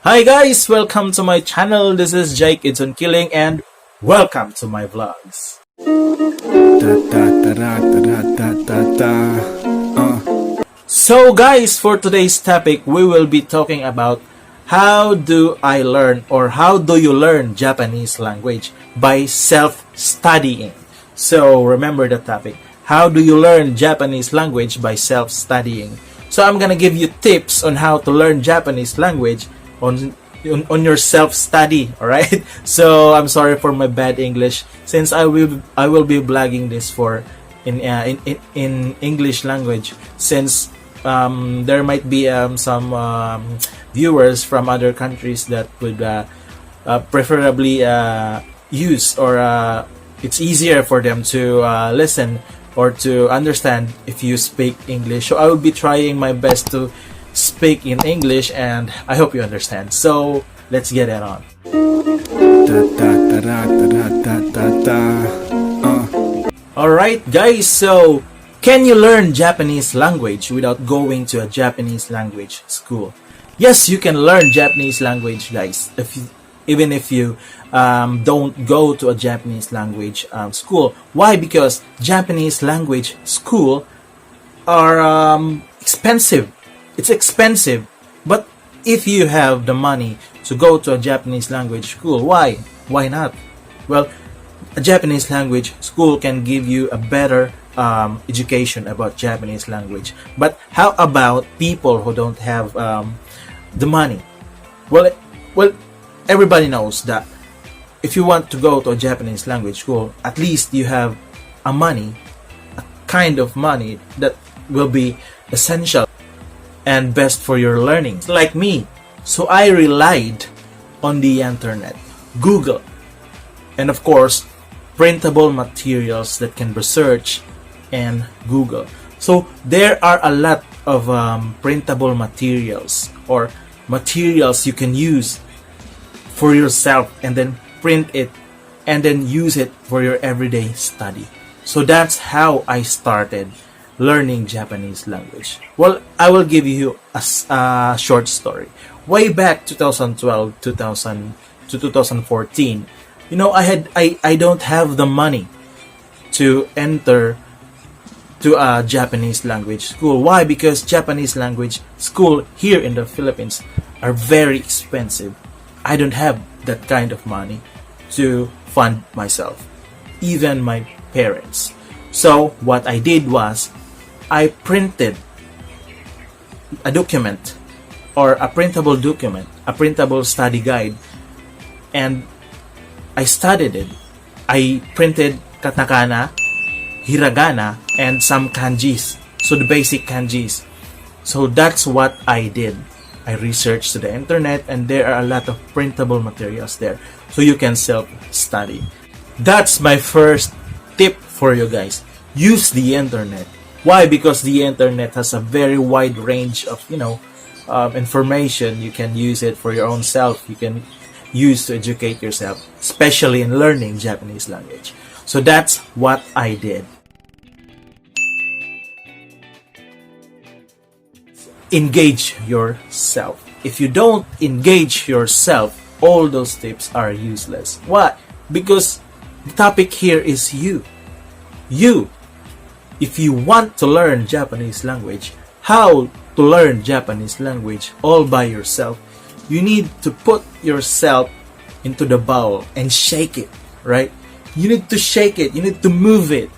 Hi guys, welcome to my channel. This is Jake It's on Killing and welcome to my vlogs. So guys, for today's topic, we will be talking about how do I learn or how do you learn Japanese language by self-studying. So remember the topic. How do you learn Japanese language by self-studying? So I'm gonna give you tips on how to learn Japanese language on your self-study. All right. So I'm sorry for my bad English, since I will be blogging this for in English language, since there might be some viewers from other countries that would preferably use or it's easier for them to listen or to understand if you speak English. So I will be trying my best to speak in English, and I hope you understand. So let's get it on. Alright guys, so can you learn Japanese language without going to a Japanese language school? Yes, you can learn Japanese language, guys, even if you don't go to a Japanese language school. Why? Because Japanese language school are expensive. It's expensive, but if you have the money to go to a Japanese language school, why not? Well, a Japanese language school can give you a better education about Japanese language. But how about people who don't have the money? Well, everybody knows that if you want to go to a Japanese language school, at least you have a kind of money that will be essential and best for your learning, like me. So I relied on the internet, Google, and of course printable materials that can research and Google. So there are a lot of printable materials or materials you can use for yourself and then print it and then use it for your everyday study. So that's how I started learning Japanese language. Well, I will give you a short story. Way back 2012 to 2014, you know, I don't have the money to enter to a Japanese language school. Why? Because Japanese language school here in the Philippines are very expensive. I don't have that kind of money to fund myself, even my parents. So what I did was I printed a document or a printable document, a printable study guide, and I studied it. I printed katakana, hiragana, and some kanjis. So the basic kanjis. So that's what I did. I researched to the internet, and there are a lot of printable materials there. So you can self-study. That's my first tip for you guys. Use the internet. Why? Because the internet has a very wide range of, information. You can use it for your own self. You can use to educate yourself, especially in learning Japanese language. So that's what I did. Engage yourself. If you don't engage yourself, all those tips are useless. Why? Because the topic here is you. If you want to learn Japanese language, how to learn Japanese language all by yourself, you need to put yourself into the bowl and shake it, right? You need to shake it, you need to move it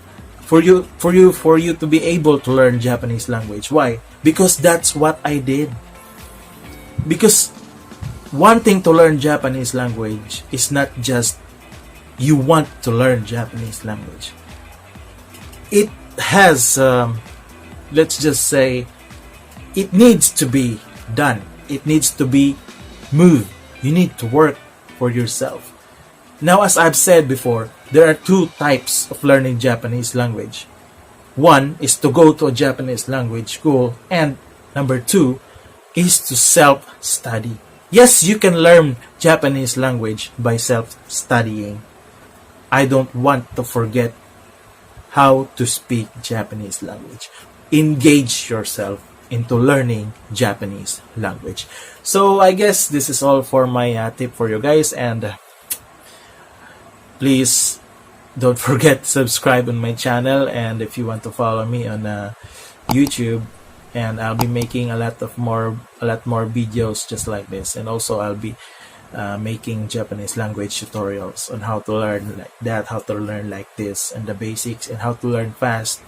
for you to be able to learn Japanese language. Why? Because that's what I did. Because wanting to learn Japanese language is not just you want to learn Japanese language. It has, let's just say, it needs to be done. It needs to be moved. You need to work for yourself. Now, as I've said before, there are two types of learning Japanese language. One is to go to a Japanese language school, and number two is to self-study. Yes, you can learn Japanese language by self-studying. I don't want to forget how to speak Japanese language. Engage yourself into learning Japanese language. So I guess this is all for my tip for you guys, and please don't forget to subscribe on my channel, and if you want to follow me on YouTube, and I'll be making a lot more videos just like this, and also I'll be making Japanese language tutorials on how to learn like that, how to learn like this, and the basics, and how to learn fast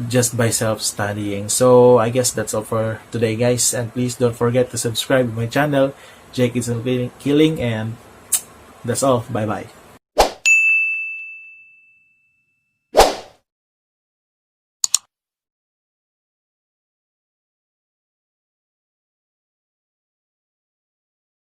just by self-studying. So I guess that's all for today, guys, and please don't forget to subscribe to my channel, Jake is Killing, and that's all. Bye bye.